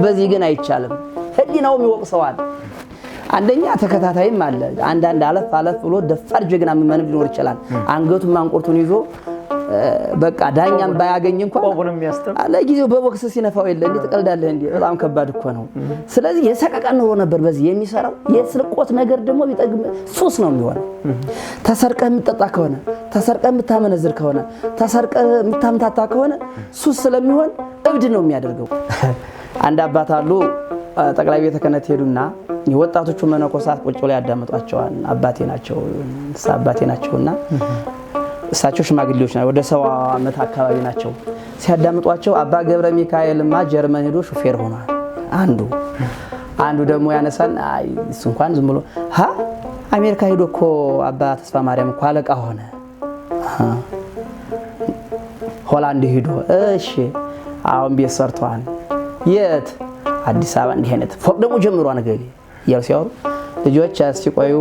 በዚህ ግን አይቻልም ህሊናው ይወቅሰዋል አንደኛ ተከታታይም አለ አንዳንድ አለፍ ብሎ ደፋር ጀግና ምመንም ሊኖር ይችላል አንገቱን ማንቆርቱን ይዞ በቃ ዳኛም ባያገኝ እንኳን ቆቡንም ያስተም ለጊዜው በቦክስ ሲነፋው የለ እንዴ ተቀልዳለህ እንዴ በጣም ከባድ እኮ ነው ስለዚህ የሰቀቀን ኑሮ ነበር በዚህ የሚሰራው የስርቆት ነገር ደግሞ ቢጠግም ሱስ ነው የሚሆነው ተሰርቀህ የምትጠጣ ከሆነ ተሰርቀህ የምታመነዝር ከሆነ ተሰርቀህ የምታምታታ ከሆነ ሱስ ስለሚሆን እብድ ነው የሚያደርገው አንድ አባት አሉ ጠቅላይ ቤተ ክህነት ሄዱና የወጣቶቹ መነኮሳት ቁጭ ብለው ያዳምጧቸዋል አባቴ ናቸውና እሳቸው ሽማግሌዎች ናቸው ወደ 70 ዓመት አካባቢ ናቸው ሲያዳምጧቸው አባ ገብረ ሚካኤልማ ጀርመን ሄዶ ሹፌር ሆኗል አንዱ ደግሞ ያነሳን አይ እሱ እንኳን ዝም ብሎ አሜሪካ ሄዶ እኮ አባ ተስፋ ማርያም እኮ አለቃ ሆነ ሆላንድ ሄዶ እሺ አሁን ቤት ሰርቷል የት አዲስ አበባ እንዲህ አይነት ፎቅ ደግሞ ጀምሯል ነገሌ ያው ሲያወሩ ልጆች ሲቆዩ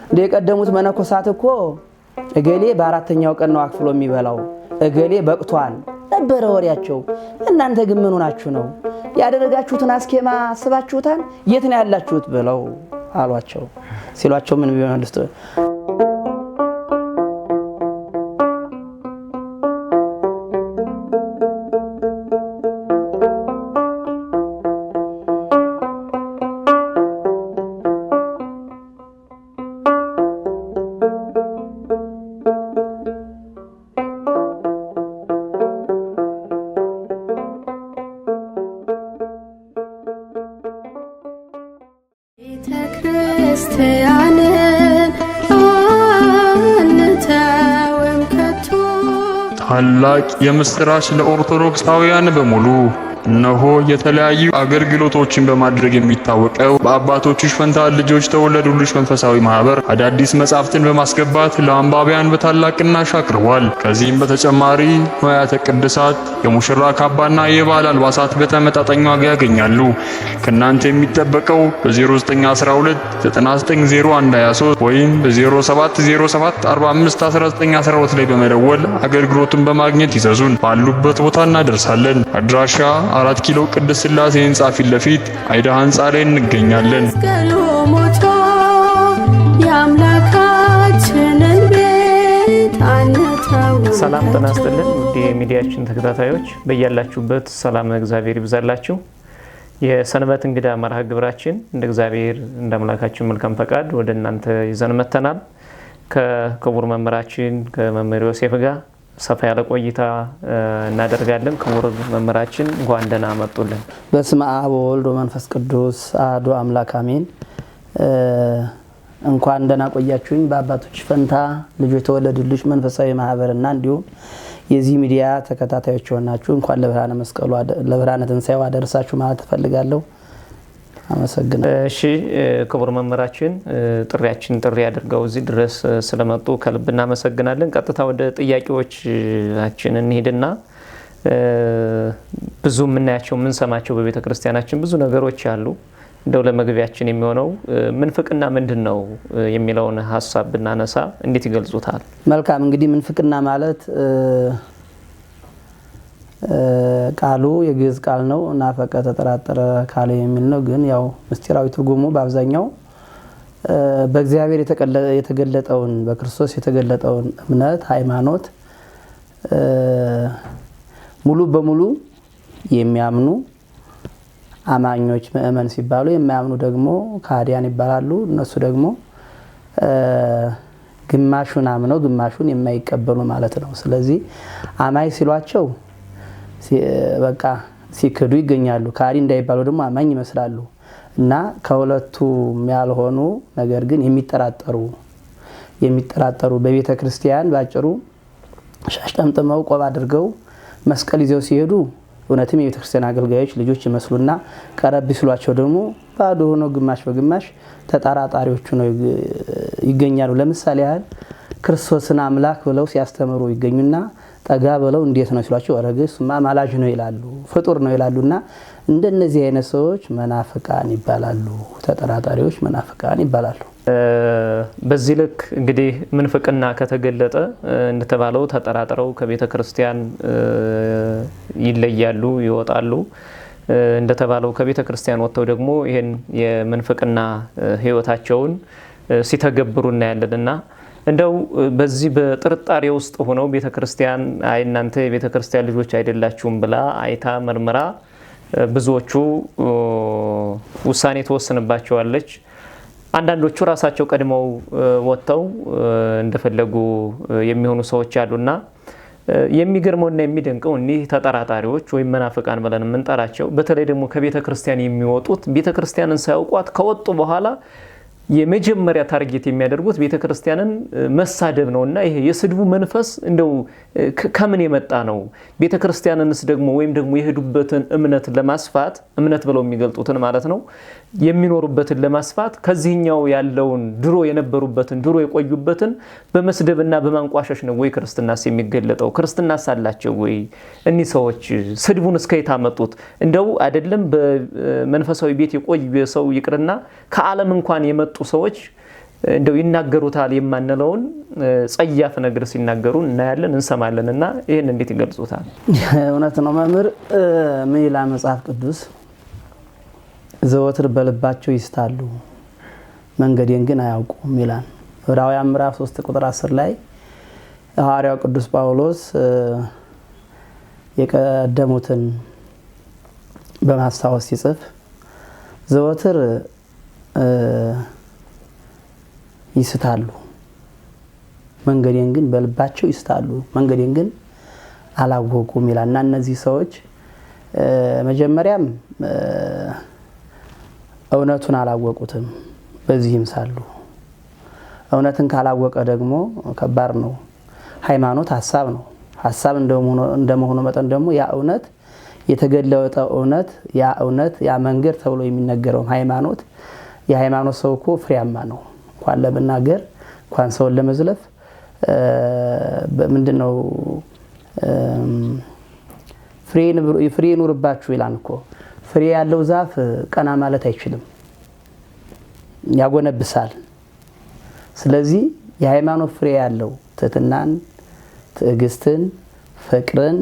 እንደቀደሙት መነኮሳት እኮ እገሌ በአራተኛው ቀን ነው አክፍሎ የሚበላው እገሌ በቅቷል ነበር ወሪያቸው እናንተ ግን ምን ሆናችሁ ነው ያደረጋችሁትን አስኬማ አስባችሁታል የት ነው ያላችሁት ብለው አሏቸው ሲሏቸው ምን ቢመልሱ ታላቅ የምስራች ለኦርቶዶክሳውያን በሙሉ እነሆ የተለያዩ አገልግሎቶችን በማድረግ የሚታወቀው በአባቶችሽ ፈንታ ልጆች ተወለዱልሽ መንፈሳዊ ማህበር አዳዲስ መጻሕፍትን በማስገባት ለአንባቢያን በታላቅ ቅናሽ አቅርቧል። ከዚህም በተጨማሪ ንዋያተ ቅድሳት፣ የሙሽራ ካባና የባህል አልባሳት በተመጣጣኝ ዋጋ ያገኛሉ። ከናንተ የሚጠበቀው በ0912 990123 ወይም በ0707 451912 ላይ በመደወል አገልግሎቱን በማግኘት ይዘዙን። ባሉበት ቦታ እናደርሳለን። አድራሻ 4 ኪሎ ቅድስት ሥላሴ ህንጻ ፊት ለፊት አይዳ ህንጻ ላይ እንገኛለን። ሰላም ጤና ይስጥልን ውድ የሚዲያችን ተከታታዮች በእያላችሁበት ሰላም እግዚአብሔር ይብዛላችሁ። የሰንበት እንግዳ መርሃ ግብራችን እንደ እግዚአብሔር እንደ አምላካችን መልካም ፈቃድ ወደ እናንተ ይዘን መተናል። ከክቡር መምህራችን ከመምህር ዮሴፍ ጋር ሰፋ ያለ ቆይታ እናደርጋለን። ክቡር መምህራችን እንኳን ደህና መጡልን። በስመ አብ ወወልድ ወመንፈስ ቅዱስ አሐዱ አምላክ አሜን። እንኳን ደህና ቆያችሁኝ። በአባቶች ፈንታ ልጆች ተወለዱልሽ መንፈሳዊ ማህበርና እንዲሁም የዚህ ሚዲያ ተከታታዮች ሆናችሁ እንኳን ለብርሃነ መስቀሉ ለብርሃነ ትንሣኤው አደረሳችሁ ማለት ፈልጋለሁ። አመሰግናለሁ። እሺ ክቡር መምህራችን ጥሪ አድርገው እዚህ ድረስ ስለመጡ ከልብ እናመሰግናለን። ቀጥታ ወደ ጥያቄዎቻችን እንሄድና ብዙ የምናያቸው የምንሰማቸው በቤተ ክርስቲያናችን ብዙ ነገሮች አሉ። እንደው ለመግቢያችን የሚሆነው ምንፍቅና ምንድነው የሚለውን ሐሳብ ብናነሳ እንዴት ይገልጹታል? መልካም እንግዲህ ምንፍቅና ማለት ቃሉ የግዕዝ ቃል ነው። ናፈቀ ተጠራጠረ ካለ የሚል ነው። ግን ያው ምስጢራዊ ትርጉሙ በአብዛኛው በእግዚአብሔር የተገለጠውን በክርስቶስ የተገለጠውን እምነት ሃይማኖት ሙሉ በሙሉ የሚያምኑ አማኞች ምእመን ሲባሉ የማያምኑ ደግሞ ካህዲያን ይባላሉ። እነሱ ደግሞ ግማሹን አምነው ግማሹን የማይቀበሉ ማለት ነው። ስለዚህ አማኝ ሲሏቸው በቃ ሲክዱ ይገኛሉ። ካህዲ እንዳይባሉ ደግሞ አማኝ ይመስላሉ እና ከሁለቱ ያልሆኑ ነገር ግን የሚጠራጠሩ በቤተ ክርስቲያን ባጭሩ ሻሽ ጠምጥመው ቆብ አድርገው መስቀል ይዘው ሲሄዱ እውነትም የቤተ ክርስቲያን አገልጋዮች ልጆች ይመስሉና ቀረብ ሲሏቸው ደግሞ ባዶ ሆኖ ግማሽ በግማሽ ተጠራጣሪዎቹ ነው ይገኛሉ። ለምሳሌ ያህል ክርስቶስን አምላክ ብለው ሲያስተምሩ ይገኙና ጠጋ ብለው እንዴት ነው ሲሏቸው ወረገሱማ ማላጅ ነው ይላሉ፣ ፍጡር ነው ይላሉና እንደነዚህ አይነት ሰዎች መናፍቃን ይባላሉ። ተጠራጣሪዎች መናፍቃን ይባላሉ። በዚህ ልክ እንግዲህ ምንፍቅና ከተገለጠ እንደተባለው ተጠራጥረው ከቤተ ክርስቲያን ይለያሉ፣ ይወጣሉ። እንደተባለው ከቤተ ክርስቲያን ወጥተው ደግሞ ይሄን የምንፍቅና ህይወታቸውን ሲተገብሩ እናያለንና እንደው በዚህ በጥርጣሬ ውስጥ ሆነው ቤተ ክርስቲያን አይ እናንተ የቤተ ክርስቲያን ልጆች አይደላችሁም ብላ አይታ መርምራ ብዙዎቹ ውሳኔ ተወሰነባቸዋለች። አንዳንዶቹ ራሳቸው ቀድመው ወጥተው እንደፈለጉ የሚሆኑ ሰዎች አሉና የሚገርመውና የሚደንቀው እኒህ ተጠራጣሪዎች ወይም መናፍቃን ብለን የምንጠራቸው በተለይ ደግሞ ከቤተ ክርስቲያን የሚወጡት ቤተ ክርስቲያንን ሳያውቋት ከወጡ በኋላ የመጀመሪያ ታርጌት የሚያደርጉት ቤተ ክርስቲያንን መሳደብ ነውና ይሄ የስድቡ መንፈስ እንደው ከምን የመጣ ነው? ቤተ ክርስቲያንንስ ደግሞ ወይም ደግሞ የሄዱበትን እምነት ለማስፋት እምነት ብለው የሚገልጡትን ማለት ነው የሚኖሩበትን ለማስፋት ከዚህኛው ያለውን ድሮ የነበሩበትን ድሮ የቆዩበትን በመስደብና በማንቋሸሽ ነው ወይ ክርስትናስ የሚገለጠው? ክርስትናስ አላቸው ወይ? እኒህ ሰዎች ስድቡን እስከየት አመጡት? እንደው አይደለም በመንፈሳዊ ቤት የቆየ ሰው ይቅርና ከዓለም እንኳን የመጡ ሰዎች እንደው ይናገሩታል የማንለውን ጸያፍ ነገር ሲናገሩ እናያለን እንሰማለንና ይሄን እንዴት ይገልጹታል? እውነት ነው መምህር። ምን ይላል መጽሐፍ ቅዱስ? ዘወትር በልባቸው ይስታሉ መንገዴን ግን አያውቁም ይላል። ዕብራውያን ምዕራፍ 3 ቁጥር 10 ላይ ሐዋርያው ቅዱስ ጳውሎስ የቀደሙትን በማስታወስ ሲጽፍ ዘወትር ይስታሉ መንገዴን ግን በልባቸው ይስታሉ መንገዴን ግን አላወቁም ይላል። እና እነዚህ ሰዎች መጀመሪያም እውነቱን አላወቁትም። በዚህም ሳሉ እውነትን ካላወቀ ደግሞ ከባድ ነው። ሃይማኖት ሐሳብ ነው። ሐሳብ እንደመሆኑ መጠን ደግሞ ያ እውነት የተገለጠ እውነት ያ መንገድ ተብሎ የሚነገረው ሃይማኖት የሃይማኖት ሰው እኮ ፍሬያማ ነው። እንኳን ለመናገር እንኳን ሰውን ለመዝለፍ ምንድነው ፍሬ ይኑርባችሁ ይላል እኮ። ፍሬ ያለው ዛፍ ቀና ማለት አይችልም፣ ያጎነብሳል። ስለዚህ የሃይማኖት ፍሬ ያለው ትህትናን፣ ትዕግስትን፣ ፍቅርን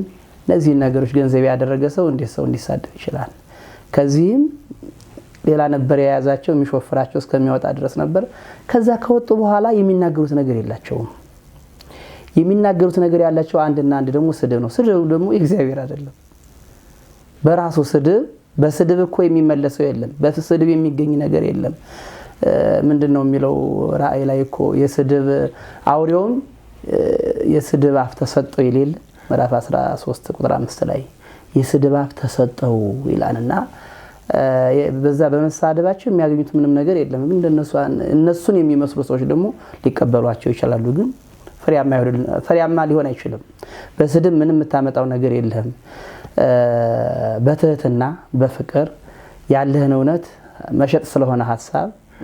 እነዚህ ነገሮች ገንዘብ ያደረገ ሰው እንዴት ሰው እንዲሳደብ ይችላል? ከዚህም ሌላ ነበር የያዛቸው የሚሾፍራቸው እስከሚወጣ ድረስ ነበር። ከዛ ከወጡ በኋላ የሚናገሩት ነገር የላቸውም። የሚናገሩት ነገር ያላቸው አንድና አንድ ደግሞ ስድብ ነው። ስድብ ደግሞ የእግዚአብሔር አይደለም። በራሱ ስድብ በስድብ እኮ የሚመለሰው የለም። በስድብ የሚገኝ ነገር የለም። ምንድነው የሚለው ራእይ ላይ እኮ የስድብ አውሬውም የስድብ አፍ ተሰጠው ይላል ምዕራፍ 13 ቁጥር 5 ላይ የስድብ አፍ ተሰጠው ይላልና በዛ በመሳደባቸው የሚያገኙት ምንም ነገር የለም። እነሱን የሚመስሉ ሰዎች ደግሞ ሊቀበሏቸው ይችላሉ፣ ግን ፍሬያማ ሊሆን አይችልም። በስድብ ምንም የምታመጣው ነገር የለም። በትህትና በፍቅር ያለህን እውነት መሸጥ ስለሆነ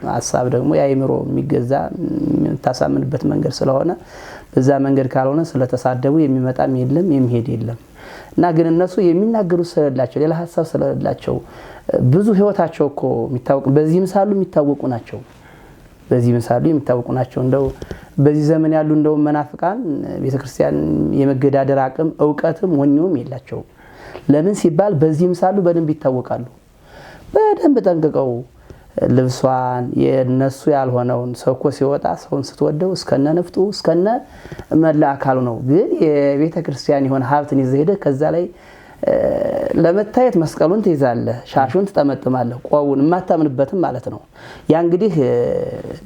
ሐሳብ ደግሞ የአእምሮ የሚገዛ የምታሳምንበት መንገድ ስለሆነ በዛ መንገድ ካልሆነ ስለተሳደቡ የሚመጣም የለም የሚሄድ የለም። እና ግን እነሱ የሚናገሩት ስለሌላቸው ሌላ ሐሳብ ስለሌላቸው ብዙ ህይወታቸው እኮ የሚታወቅ በዚህም ሳሉ የሚታወቁ ናቸው። እንደው በዚህ ዘመን ያሉ እንደው መናፍቃን ቤተክርስቲያን የመገዳደር አቅም ዕውቀትም ወኔውም የላቸው። ለምን ሲባል በዚህም ሳሉ በደንብ ይታወቃሉ። በደንብ ጠንቅቀው ልብሷን የነሱ ያልሆነውን ሰው እኮ ሲወጣ ሰውን ስትወደው እስከነ ንፍጡ እስከነ መላ አካሉ ነው። ግን የቤተ ክርስቲያን የሆነ ሀብትን ይዘህ ሄደህ ከዛ ላይ ለመታየት መስቀሉን ትይዛለህ፣ ሻሹን ትጠመጥማለህ፣ ቆቡን የማታምንበትም ማለት ነው። ያ እንግዲህ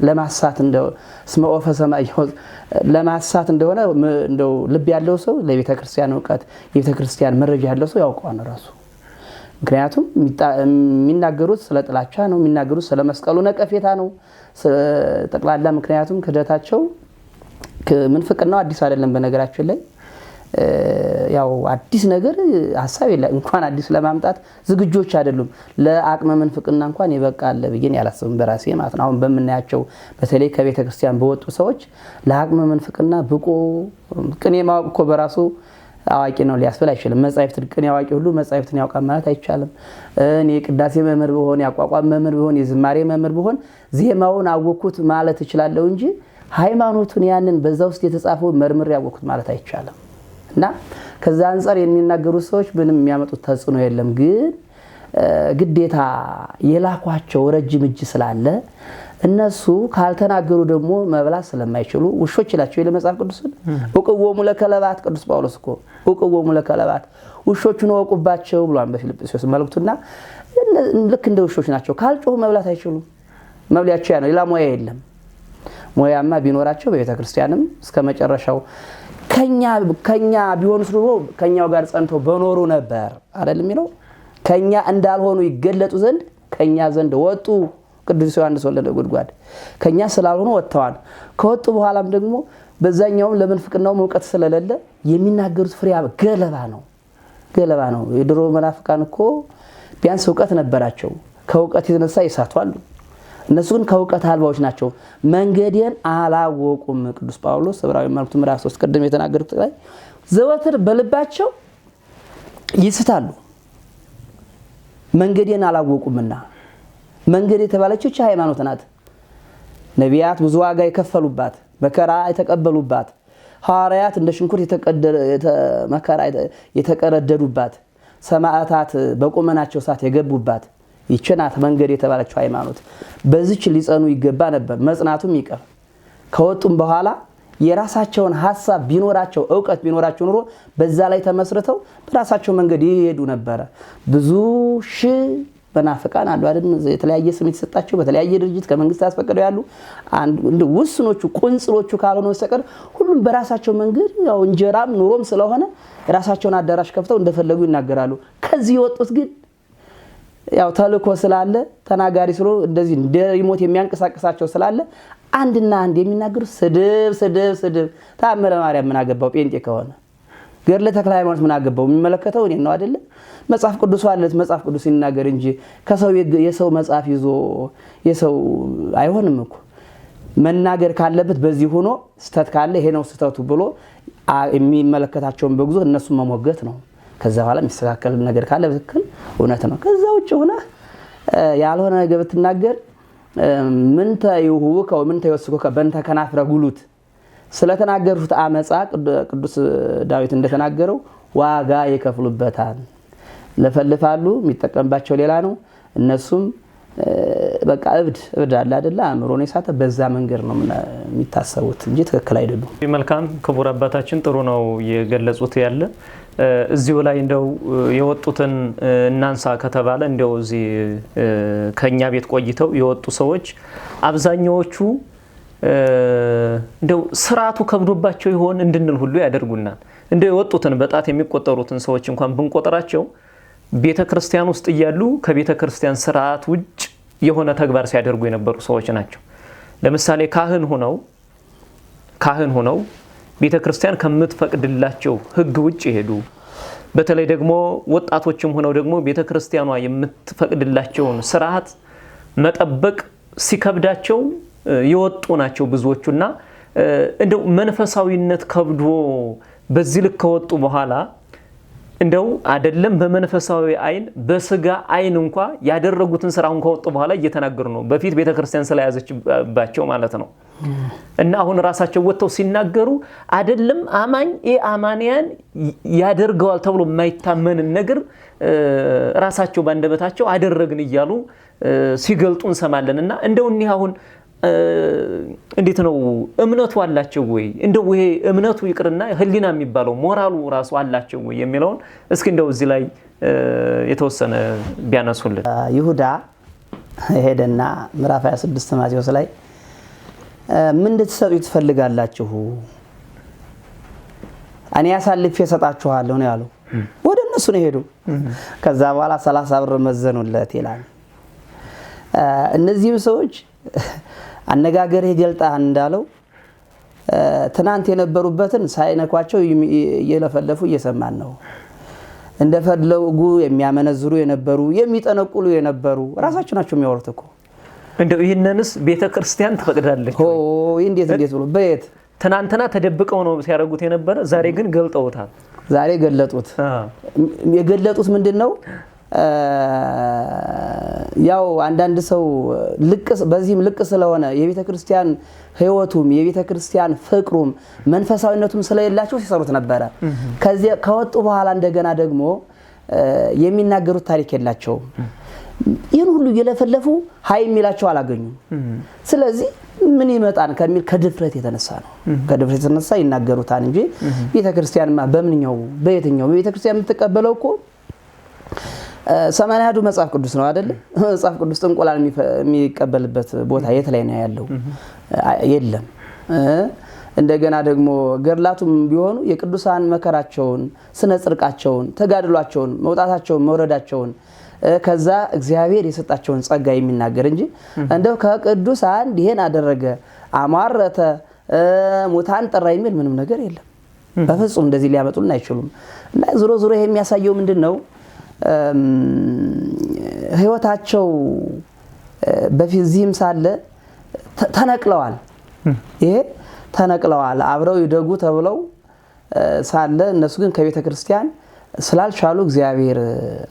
ለማሳት እንደው እስመ ኦፈ ሰማይ ለማሳት እንደሆነ እንደው ልብ ያለው ሰው ለቤተ ክርስቲያን ዕውቀት የቤተ ክርስቲያን መረጃ ያለው ሰው ያውቀዋል ራሱ። ምክንያቱም የሚናገሩት ስለ ጥላቻ ነው፣ የሚናገሩት ስለ መስቀሉ ነቀፌታ ነው ጠቅላላ። ምክንያቱም ክደታቸው ምንፍቅናው አዲስ አይደለም። በነገራችን ላይ ያው አዲስ ነገር ሐሳብ የለ እንኳን አዲስ ለማምጣት ዝግጆች አይደሉም። ለአቅመ ምንፍቅና እንኳን ይበቃል ብዬን ያላሰብም በራሴ ማለት ነው። አሁን በመናያቸው በተለይ ከቤተ ክርስቲያን በወጡ ሰዎች ለአቅመ ምንፍቅና ብቁ ቅኔ ማወቅ እኮ በራሱ አዋቂ ነው ሊያስብል አይችልም። መጻሕፍትን ቅኔ አዋቂ ሁሉ መጻሕፍትን ያውቃል ማለት አይቻልም። እኔ ቅዳሴ መምህር ብሆን ያቋቋም መምህር ብሆን የዝማሬ መምህር ብሆን ዜማውን አወኩት ማለት እችላለሁ እንጂ ሃይማኖቱን ያንን በዛ ውስጥ የተጻፈው መርምር ያወኩት ማለት አይቻልም። እና ከዛ አንፃር የሚናገሩ ሰዎች ምንም የሚያመጡት ተጽዕኖ የለም። ግን ግዴታ የላኳቸው ረጅም እጅ ስላለ እነሱ ካልተናገሩ ደግሞ መብላት ስለማይችሉ ውሾች ይላቸው የመጽሐፍ ቅዱስን ወቅወሙ ለከለባት ቅዱስ ጳውሎስ እኮ ወቅወሙ ለከለባት ውሾቹን ወቁባቸው ብሏል በፊልጵስዩስ መልእክቱና ልክ እንደ ውሾች ናቸው ካልጮሁ መብላት አይችሉም መብሊያቸው ያ ነው ሌላ ሙያ የለም ሙያማ ቢኖራቸው በቤተክርስቲያንም እስከመጨረሻው ከኛ ቢሆንስ ኑሮ ከኛው ጋር ጸንተው በኖሩ ነበር አይደል የሚለው ከኛ እንዳልሆኑ ይገለጡ ዘንድ ከኛ ዘንድ ወጡ ቅዱስ ዮሐንስ ወልደ ነጎድጓድ ከኛ ስላልሆኑ ወጥተዋል ከወጡ በኋላም ደግሞ በዛኛው ለምንፍቅናው መውቀት ስለሌለ የሚናገሩት ፍሬ ገለባ ነው የድሮ መናፍቃን እኮ ቢያንስ ዕውቀት ነበራቸው ከዕውቀት የተነሳ ይሳቷሉ እነሱ ግን ከዕውቀት አልባዎች ናቸው መንገዴን አላወቁም ቅዱስ ጳውሎስ ዕብራዊ መልእክቱ ምዕራፍ 3 ቀደም የተናገሩት ላይ ዘወትር በልባቸው ይስታሉ መንገዴን አላወቁምና መንገድ የተባለችው ሃይማኖት ናት ነቢያት ብዙ ዋጋ የከፈሉባት መከራ የተቀበሉባት ሐዋርያት እንደ ሽንኩርት መከራ የተቀረደዱባት ሰማዕታት በቁመናቸው ሰዓት የገቡባት ይችናት መንገድ የተባለችው ሃይማኖት በዚች ሊጸኑ ይገባ ነበር መጽናቱም ይቀር ከወጡም በኋላ የራሳቸውን ሐሳብ ቢኖራቸው ዕውቀት ቢኖራቸው ኑሮ በዛ ላይ ተመስርተው በራሳቸው መንገድ ይሄዱ ነበር ብዙ በናፍቃን አሉ አይደል የተለያየ ስም የተሰጣቸው በተለያየ ድርጅት ከመንግስት ያስፈቀደው ያሉ እንደ ውስኖቹ ቁንጽሎቹ ካልሆነ በስተቀር ሁሉም በራሳቸው መንገድ ያው እንጀራም ኑሮም ስለሆነ ራሳቸውን አዳራሽ ከፍተው እንደፈለጉ ይናገራሉ ከዚህ የወጡት ግን ያው ተልኮ ስላለ ተናጋሪ ስለሆነ እንደዚህ እንደ ሪሞት የሚያንቀሳቅሳቸው ስላለ አንድና አንድ የሚናገሩ ስድብ ተአምረ ማርያም ምን አገባው ጴንጤ ከሆነ ገድለ ተክለ ሃይማኖት ምን አገባው የሚመለከተው እኔ ነው አይደል መጽሐፍ ቅዱስ አለት መጽሐፍ ቅዱስ ይናገር እንጂ ከሰው የሰው መጽሐፍ ይዞ የሰው አይሆንም እኮ መናገር ካለበት በዚህ ሆኖ ስተት ካለ ይሄ ነው ስተቱ ብሎ የሚመለከታቸውን በግዞ እነሱ መሞገት ነው ከዛ በኋላ የሚስተካከል ነገር ካለ በትክክል እውነት ነው ከዛ ውጭ ሆነ ያልሆነ ነገር ብትናገር ምን ታዩሁከው ምን ታይወስኩከ በእንተ ከናፍረ ጉሉት ስለተናገሩት አመጻ ቅዱስ ዳዊት እንደተናገረው ዋጋ ይከፍሉበታል ለፈልፋሉ የሚጠቀምባቸው ሌላ ነው እነሱም በቃ እብድ አለ አይደል አእምሮን የሳተ በዛ መንገድ ነው የሚታሰቡት እንጂ ትክክል አይደሉም መልካም ክቡር አባታችን ጥሩ ነው የገለጹት ያለ እዚሁ ላይ እንደው የወጡትን እናንሳ ከተባለ እንደው እዚ ከኛ ቤት ቆይተው የወጡ ሰዎች አብዛኛዎቹ እንደው ስራቱ ከብዶባቸው ይሆን እንድንል ሁሉ ያደርጉናል እንደው የወጡትን በጣት የሚቆጠሩትን ሰዎች እንኳን ብንቆጥራቸው ቤተክርስቲያን ውስጥ ይያሉ ከቤተክርስቲያን ስርዓት ውጭ የሆነ ተግባር ሲያደርጉ የነበሩ ሰዎች ናቸው ለምሳሌ ካህን ሆነው ቤተክርስቲያን ከምትፈቅድላቸው ህግ ውጭ ይሄዱ በተለይ ደግሞ ወጣቶችም ሆነው ደግሞ ቤተክርስቲያኗ የምትፈቅድላቸውን ስርዓት መጠበቅ ሲከብዳቸው የወጡ ናቸው ብዙዎቹና እንደው መንፈሳዊነት ከብዶ በዚህ ልክ ከወጡ በኋላ እንደው አይደለም በመንፈሳዊ አይን በስጋ አይን እንኳን ያደረጉትን ስራውን ከወጡ በኋላ እየተናገሩ ነው በፊት ቤተክርስቲያን ስለያዘችባቸው ማለት ነው እና አሁን ራሳቸው ወጥተው ሲናገሩ አይደለም አማኝ አማንያን ያደርገዋል ተብሎ የማይታመን ነገር ራሳቸው ባንደበታቸው አደረግን ይያሉ ሲገልጡን ሰማለንና እንደው እኒ አሁን እንዴት ነው እምነቱ አላቸው ወይ እንደው ይሄ እምነቱ ይቅርና ህሊና የሚባለው ሞራሉ ራሱ አላቸው ወይ የሚለውን እስኪ እንደው እዚህ ላይ የተወሰነ ቢያነሱልን ይሁዳ ሄደና ምዕራፍ 26 ማቴዎስ ላይ ምን እንድትሰጡ ትፈልጋላችሁ እኔ አሳልፌ እሰጣችኋለሁ ነው ያለው ወደ እነሱ ነው ሄዱ ከዛ በኋላ 30 ብር መዘኑለት ይላል እነዚህም ሰዎች አነጋገር ይገልጣ እንዳለው ትናንት የነበሩበትን ሳይነኳቸው እየለፈለፉ እየሰማን ነው እንደፈለጉ የሚያመነዝሩ የነበሩ የሚጠነቁሉ የነበሩ ራሳቸው ናቸው የሚያወሩት እኮ እንደው ይሄንንስ ቤተክርስቲያን ትፈቅዳለች እንዴት ብሎ በየት ትናንትና ተደብቀው ነው ሲያረጉት የነበረ ዛሬ ግን ገልጠውታል ዛሬ ገለጡት የገለጡት ምንድነው ያው አንዳንድ ሰው በዚህም ልቅ ስለሆነ የቤተክርስቲያን ህይወቱም የቤተክርስቲያን ፍቅሩም መንፈሳዊነቱም ስለሌላቸው ሲሰሩት ነበር ከዚህ ከወጡ በኋላ እንደገና ደግሞ የሚናገሩት ታሪክ የላቸውም። ይህን ሁሉ እየለፈለፉ ሀይ የሚላቸው አላገኙም። ስለዚህ ምን ይመጣን ከሚል ከድፍረት የተነሳ ነው። ከድፍረት የተነሳ ይናገሩታል እንጂ ቤተክርስቲያንማ በምንኛው በየትኛው ቤተክርስቲያን የምትቀበለው እኮ 80 መጽሐፍ ቅዱስ ነው አይደል? መጽሐፍ ቅዱስ እንቁላል የሚቀበልበት ቦታ የት ላይ ነው ያለው? የለም። እንደገና ደግሞ ገድላቱም ቢሆኑ የቅዱሳን መከራቸውን፣ ስነ ጽድቃቸውን፣ ተጋድሏቸውን፣ መውጣታቸውን፣ መውረዳቸውን ከዛ እግዚአብሔር የሰጣቸውን ጸጋ የሚናገር እንጂ እንደው ከቅዱሳን ይሄን አደረገ አማረተ ሙታን ጠራ የሚል ምንም ነገር የለም። በፍጹም እንደዚህ ሊያመጡልን አይችሉም። እና ዞሮ ዞሮ ይሄ የሚያሳየው ምንድነው? ህይወታቸው በፊት ዚህም ሳለ ተነቅለዋል። ይሄ ተነቅለዋል አብረው ይደጉ ተብለው ሳለ እነሱ ግን ከቤተ ክርስቲያን ስላልቻሉ እግዚአብሔር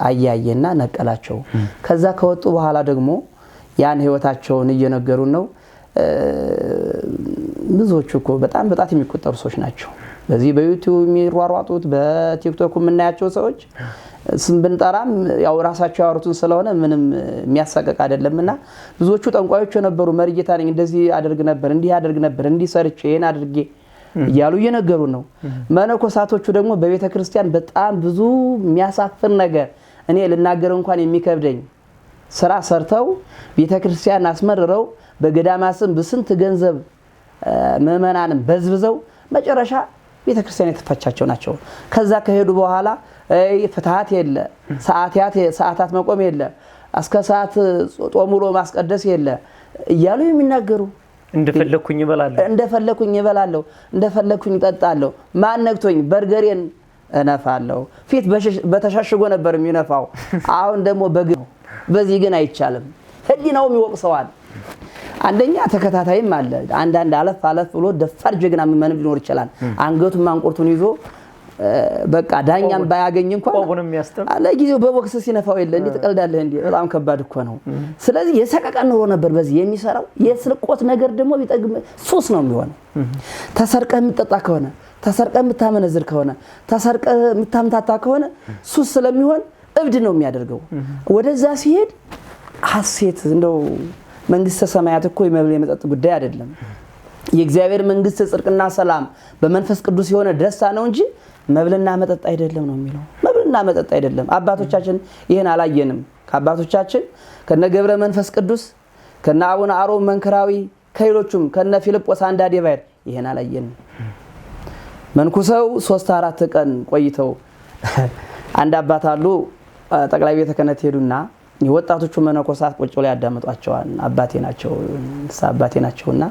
አያየና ነቀላቸው። ከዛ ከወጡ በኋላ ደግሞ ያን ህይወታቸውን እየነገሩ ነው። ብዙዎቹ እኮ በጣም የሚቆጠሩ ሰዎች ናቸው። በዚህ በዩቲዩብ የሚሯሯጡት በቲክቶክ የምናያቸው ሰዎች ስም ብንጠራም ያው ራሳቸው ያወሩትን ስለሆነ ምንም የሚያሳቀቅ አይደለምና ብዙዎቹ ጠንቋዮች የነበሩ መርጌታ ነኝ እንደዚህ አደርግ ነበር እንዲህ ሰርቼ ይሄን አድርጌ እያሉ እየነገሩ ነው። መነኮሳቶቹ ደግሞ በቤተ ክርስቲያን በጣም ብዙ የሚያሳፍር ነገር እኔ ልናገር እንኳን የሚከብደኝ ስራ ሰርተው ቤተ ክርስቲያን አስመርረው በገዳማስም በስንት ገንዘብ ምእመናንም በዝብዘው መጨረሻ ቤተ ክርስቲያን የተፈቻቸው ናቸው። ከዛ ከሄዱ በኋላ ፍትሃት የለ፣ ሰዓታት መቆም የለ፣ እስከ ሰዓት ጦሙሎ ማስቀደስ የለ እያሉ የሚናገሩ እንደፈለኩኝ እበላለሁ እንደፈለኩኝ እጠጣለሁ ማን ነክቶኝ በርገሬን እነፋለሁ። ፊት በተሻሽጎ ነበር የሚነፋው፣ አሁን ደግሞ በዚህ ግን አይቻልም። ህሊናውም ይወቅሰዋል። አንደኛ ተከታታይም አለ። አንዳንድ አለፍ ብሎ ደፋር ጀግና ምንም ሊኖር ይችላል። አንገቱን ማንቆርቱን ይዞ በቃ ዳኛም ባያገኝ እንኳን ለጊዜው በቦክስ ሲነፋው የለ እንዴ ተቀልዳለህ እንዴ? በጣም ከባድ እኮ ነው። ስለዚህ የሰቀቀን ኑሮ ነበር በዚህ የሚሰራው። የስርቆት ነገር ደግሞ ቢጠግም ሱስ ነው የሚሆነው። ተሰርቀህ የምትጠጣ ከሆነ፣ ተሰርቀህ የምታመነዝር ከሆነ፣ ተሰርቀህ የምታምታታ ከሆነ ሱስ ስለሚሆን እብድ ነው የሚያደርገው። ወደዛ ሲሄድ ሐሴት እንደው መንግስተ ሰማያት እኮ የመብል የመጠጥ ጉዳይ አይደለም። የእግዚአብሔር መንግስት ጽድቅና ሰላም በመንፈስ ቅዱስ የሆነ ደስታ ነው እንጂ መብልና መጠጥ አይደለም ነው የሚለው። መብልና መጠጥ አይደለም። አባቶቻችን ይሄን አላየንም። ከአባቶቻችን ከነ ገብረ መንፈስ ቅዱስ ከነ አቡነ አሮን መንክራዊ ከሌሎቹም ከነ ፊልጶስ አንዳዴ ባይር ይሄን አላየንም። መንኩሰው 3-4 ቀን ቆይተው አንድ አባት አሉ ጠቅላይ ቤተ ክህነት ሄዱና የወጣቶቹ መነኮሳት ቁጭ ብለው ያዳምጧቸዋል። አባቴ ናቸውና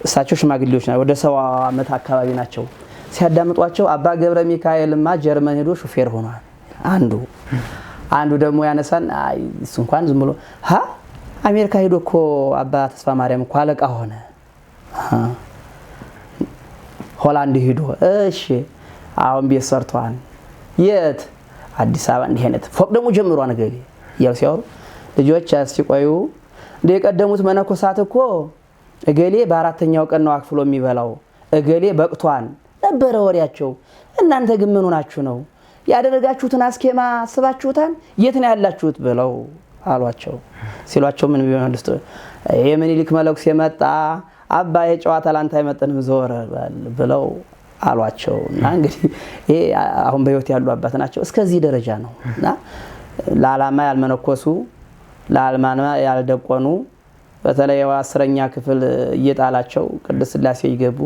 እሳቸው ሽማግሌዎች ናቸው። ወደ 70 ዓመት አካባቢ ናቸው። ሲያዳምጧቸው አባ ገብረ ሚካኤልማ ጀርመን ሄዶ ሹፌር ሆኗል። አንዱ ደግሞ ያነሳን እሱ እንኳን ዝም ብሎ አሜሪካ ሄዶ እኮ አባ ተስፋ ማርያም እኮ አለቃ ሆነ። ሆላንድ ሄዶ እሺ አሁን ቤት ሰርቷል። የት? አዲስ አበባ እንዲህ አይነት ፎቅ ደግሞ ጀምሯ ነገር ያው ሲያወሩ ልጆች አስቆዩ እንደ የቀደሙት መነኮሳት እኮ እገሌ በአራተኛው ቀን ነው አክፍሎ የሚበላው፣ እገሌ በቅቷን ነበር ወሬያቸው። እናንተ ግን ምን ሆናችሁ ነው ያደረጋችሁትን አስኬማ አስባችሁታል? የት ነው ያላችሁት ብለው አሏቸው። ሲሏቸው ምን ቢመልሱ የምኒልክ መለኩስ የመጣ አባ የጨዋታ ላንተ አይመጥንም ዞር ብለው አሏቸው። እና እንግዲህ ይሄ አሁን በህይወት ያሉ አባት ናቸው። እስከዚህ ደረጃ ነው። እና ለዓላማ ያልመነኮሱ ለዓላማ ያልደቆኑ በተለይ 10ኛ ክፍል እየጣላቸው ቅድስት ሥላሴ ይገቡ